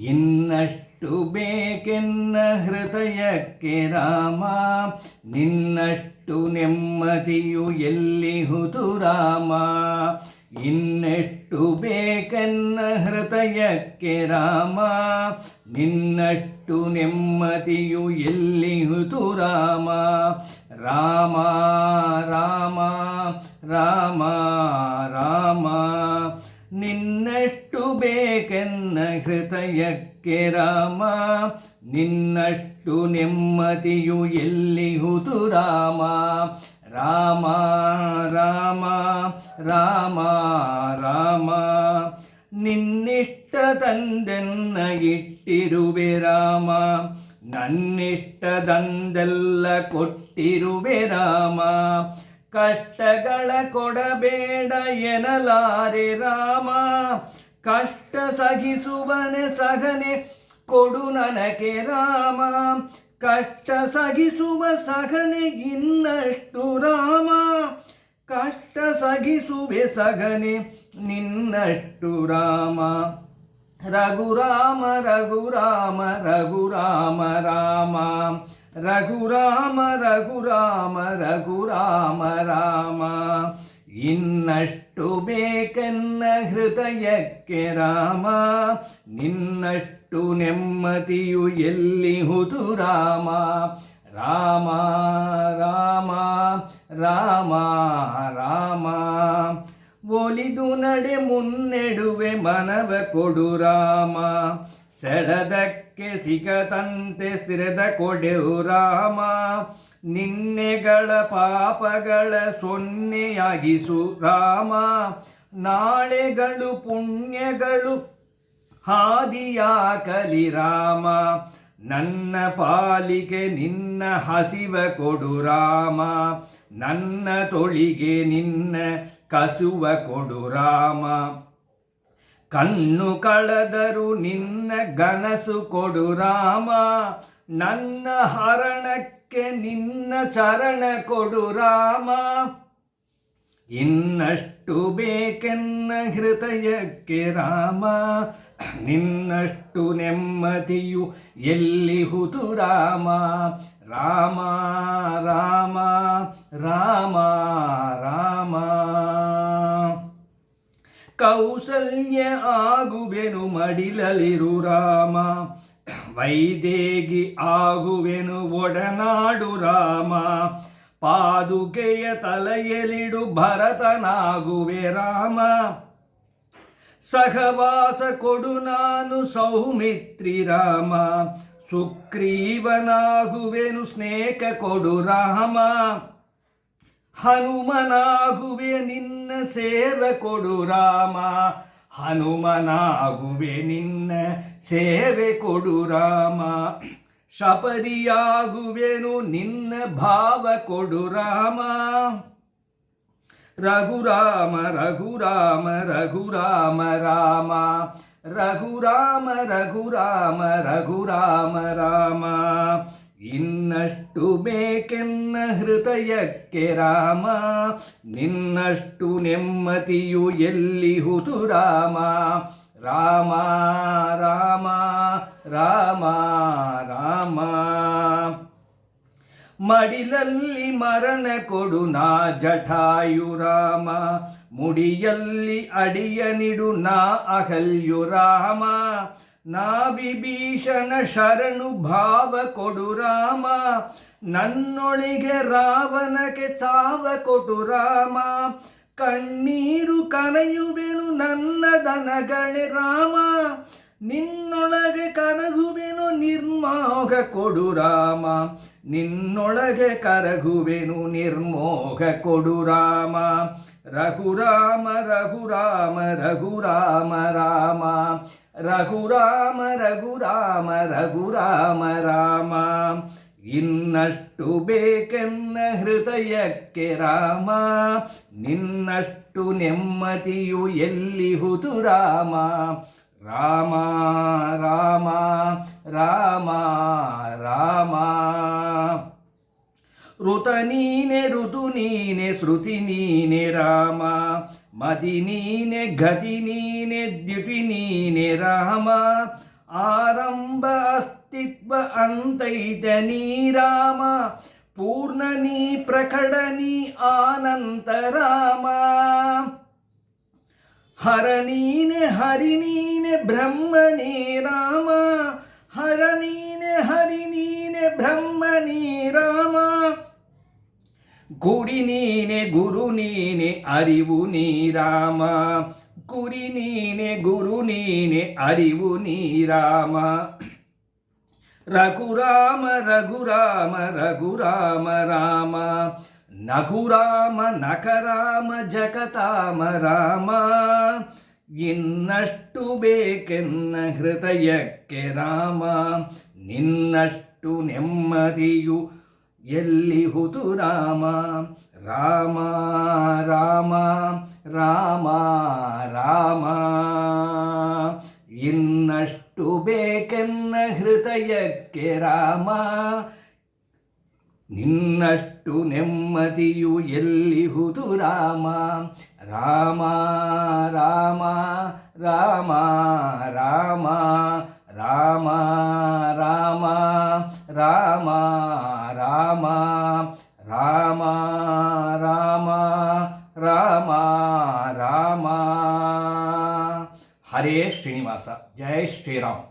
ಇನ್ನಷ್ಟು ಬೇಕೆನ್ನ ಹೃದಯಕ್ಕೆ ರಾಮ, ನಿನ್ನಷ್ಟು ನೆಮ್ಮದಿಯು ಎಲ್ಲಿಹುದು ರಾಮ. ಇನ್ನೆಷ್ಟು ಬೇಕೆನ್ನ ಹೃದಯಕ್ಕೆ ರಾಮ, ನಿನ್ನಷ್ಟು ನೆಮ್ಮದಿಯು ಎಲ್ಲಿಹುದು ರಾಮ. ರಾಮ ರಾಮ ರಾಮ ರಾಮ, ನಿನ್ನಷ್ಟು ಬೇಕೆನ್ನ ಹೃದಯಕ್ಕೆ ರಾಮ, ನಿನ್ನಷ್ಟು ನೆಮ್ಮದಿಯು ಎಲ್ಲಿಹುದು ರಾಮ. ರಾಮ ರಾಮ ರಾಮ ರಾಮ, ನಿನ್ನಿಷ್ಟ ತಂದೆನ್ನ ಇಟ್ಟಿರುವೆ ರಾಮ, ನನ್ನಿಷ್ಟದಂದೆಲ್ಲ ಕೊಟ್ಟಿರುವೆ ರಾಮ. ಕಷ್ಟಗಳ ಕೊಡಬೇಡ ಎನ್ನಲಾರೆ ರಾಮ, ಕಷ್ಟ ಸಹಿಸುವನೆ ಸಹನೆ ಕೊಡು ನನಗೆ ರಾಮ. ಕಷ್ಟ ಸಹಿಸುವ ಸಹನೆ ಇನ್ನಷ್ಟು ರಾಮ, ಕಷ್ಟ ಸಹಿಸುವೆ ಸಹನೆ ನಿನ್ನಷ್ಟು ರಾಮ. ರಘುರಾಮ ರಘುರಾಮ ರಘುರಾಮ ರಾಮ, ರಘುರಾಮ ರಘುರಾಮ ರಘುರಾಮ ರಾಮ. ಇನ್ನಷ್ಟು ಬೇಕೆನ್ನ ಹೃದಯಕ್ಕೆ ರಾಮ, ನಿನ್ನಷ್ಟು ನೆಮ್ಮದಿಯು ಎಲ್ಲಿಹುದು ರಾಮ. ರಾಮ ರಾಮ ರಾಮ ರಾಮ, ಒಲಿದು ನಡೆ ಮುನ್ನೆಡುವೆ ಮನವ ಕೊಡು ರಾಮ, ಸೆಳೆದಕ್ಕೆ ಸಿಗದಂತೆ ಸ್ಥಿರದ ಕೊಡೆವು ರಾಮ. ನಿನ್ನೆಗಳ ಪಾಪಗಳ ಸೊನ್ನೆಯಾಗಿಸು ರಾಮ, ನಾಳೆಗಳು ಪುಣ್ಯಗಳು ಹಾದಿಯಾಕಲಿ ರಾಮ. ನನ್ನ ಪಾಲಿಗೆ ನಿನ್ನ ಹಸಿವ ಕೊಡು ರಾಮ, ನನ್ನ ತೊಳಿಗೆ ನಿನ್ನ ಕಸುವ ಕೊಡು ರಾಮ. ಕಣ್ಣು ಕಳೆದರು ನಿನ್ನ ಗನಸು ಕೊಡು ರಾಮ, ನನ್ನ ಹರಣಕ್ಕೆ ನಿನ್ನ ಚರಣ ಕೊಡು ರಾಮ. ಇನ್ನಷ್ಟು ಬೇಕೆನ್ನ ಹೃದಯಕ್ಕೆ ರಾಮ, ನಿನ್ನಷ್ಟು ನೆಮ್ಮದಿಯು ಎಲ್ಲಿಹುದು ರಾಮ. ರಾಮ ರಾಮ ರಾಮ ರಾಮ, ಕೌಸಲ್ಯ ಆಗುವೆನು ಮಡಿಲಲಿರು ರಾಮ, ವೈದೇಗಿ ಆಗುವೆನು ಒಡನಾಡು ರಾಮ. ಪಾದುಕೆಯ ತಲೆಯಲಿಡು ಭರತನಾಗುವೆ ರಾಮ, ಸಹವಾಸ ಕೊಡು ನಾನು ಸೌಮಿತ್ರಿ ರಾಮ. ಸುಗ್ರೀವನಾಗುವೆನು ಸ್ನೇಹ ಕೊಡು ರಾಮ, ಹನುಮನಾಗುವೆ ನಿನ್ನ ಸೇವೆ ಕೊಡು ರಾಮ. ಹನುಮನಾಗುವೆ ನಿನ್ನ ಸೇವೆ ಕೊಡು ರಾಮ, ಶಬರಿಯಾಗುವೆನು ನಿನ್ನ ಭಾವ ಕೊಡು ರಾಮ. ರಘುರಾಮ ರಘುರಾಮ ರಘುರಾಮ ರಾಮ, ರಘುರಾಮ ರಘುರಾಮ ರಘುರಾಮ ರಾಮ. ಇನ್ನಷ್ಟು ಬೇಕೆನ್ನ ಹೃದಯಕ್ಕೆ ರಾಮ, ನಿನ್ನಷ್ಟು ನೆಮ್ಮದಿಯು ಎಲ್ಲಿಹುದು ರಾಮ. ರಾಮ ರಾಮ ರಾಮ ರಾಮ, ಮಡಿಲಲ್ಲಿ ಮರಣ ಕೊಡು ನಾ ಜಟಾಯು ರಾಮ, ಮುಡಿಯಲ್ಲಿ ಅಡಿಯ ನಿಡು ನಾ ಅಹಲ್ಯು ರಾಮ. ನಾ ವಿಭೀಷಣ ಶರಣು ಭಾವ ಕೊಡು ರಾಮ, ನನ್ನೊಳಿಗೆ ರಾವಣಕ್ಕೆ ಚಾವ ಕೊಡು ರಾಮ. ಕಣ್ಣೀರು ಕರೆಯುವೆನು ನನ್ನ ದನಗಳೇ ರಾಮ, ನಿನ್ನೊಳಗೆ ಕರಗುವೆನು ನಿರ್ಮೋಹ ಕೊಡು ರಾಮ. ನಿನ್ನೊಳಗೆ ಕರಗುವೆನು ನಿರ್ಮೋಹ ಕೊಡು ರಾಮ. ರಘುರಾಮ ರಘುರಾಮ ರಘುರಾಮ ರಾಮ, ರಘುರಾಮ ರಘುರಾಮ ರಘುರಾಮ ರಾಮ. ಇನ್ನಷ್ಟು ಬೇಕೆನ್ನ ಹೃದಯಕ್ಕೆ ರಾಮ, ನಿನ್ನಷ್ಟು ನೆಮ್ಮದಿಯು ಎಲ್ಲಿಹುದು ರಾಮ. ರಾಮ ರಾಮ ರಾಮ ರಾಮ, ಋತ ನೀನೆ ಋತು ನೀನೆ ಶ್ರುತಿ ನೀನೆ ರಾಮ, ಮದಿ ನೀನೆ ಗತಿ ನೀನೆ ದ್ಯುತಿ ನೀನೆ ರಾಮ. ಆರಂಭ ಅಸ್ತಿತ್ವ ಅಂತೈತೆ ನೀ ರಾಮ, ಪೂರ್ಣ ನೀ ಪ್ರಕಟ ನೀ ಆನಂತ ರಾಮ. ಹರ ನೀನೆ ಹರಿ ನೀನೆ ಬ್ರಹ್ಮನೇ ರಾಮ, ಹರ ನೀನೆ ಹರಿ ನೀನೆ ಬ್ರಹ್ಮನೇ ರಾಮ. ಗುರಿ ನೀನೆ ಗುರು ನೀನೆ ಅರಿವು ನೀ ರಾಮ, ಗುರಿ ನೀನೆ ಗುರು ನೀನೆ ಅರಿವು ನೀ ರಾಮ. ರಘುರಾಮ ರಘುರಾಮ ರಘುರಾಮ ರಾಮ, ನಗುರಾಮ ನಕರಾಮ ಜಗತಾಮ ರಾಮ. ಇನ್ನಷ್ಟು ಬೇಕೆನ್ನ ಹೃದಯಕ್ಕೆ ರಾಮ, ನಿನ್ನಷ್ಟು ನೆಮ್ಮದಿಯು ಎಲ್ಲಿಹುದು ರಾಮ. ರಾಮ ರಾಮ ರಾಮ ರಾಮ, ಇನ್ನಷ್ಟು ಬೇಕೆನ್ನ ಹೃದಯಕ್ಕೆ ರಾಮ, ನಿನ್ನಷ್ಟು ನೆಮ್ಮದಿಯು ಎಲ್ಲಿಹುದು ರಾಮ. ರಾಮ ರಾಮ ರಾಮ ರಾಮ ರಾಮ ರಾಮ ರಾಮ ರಾಮ ರಾಮ ರಾಮ ರಾಮ ರಾಮ. ಹರೇ ಶ್ರೀನಿವಾಸ. ಜೈ ಶ್ರೀರಾಮ್.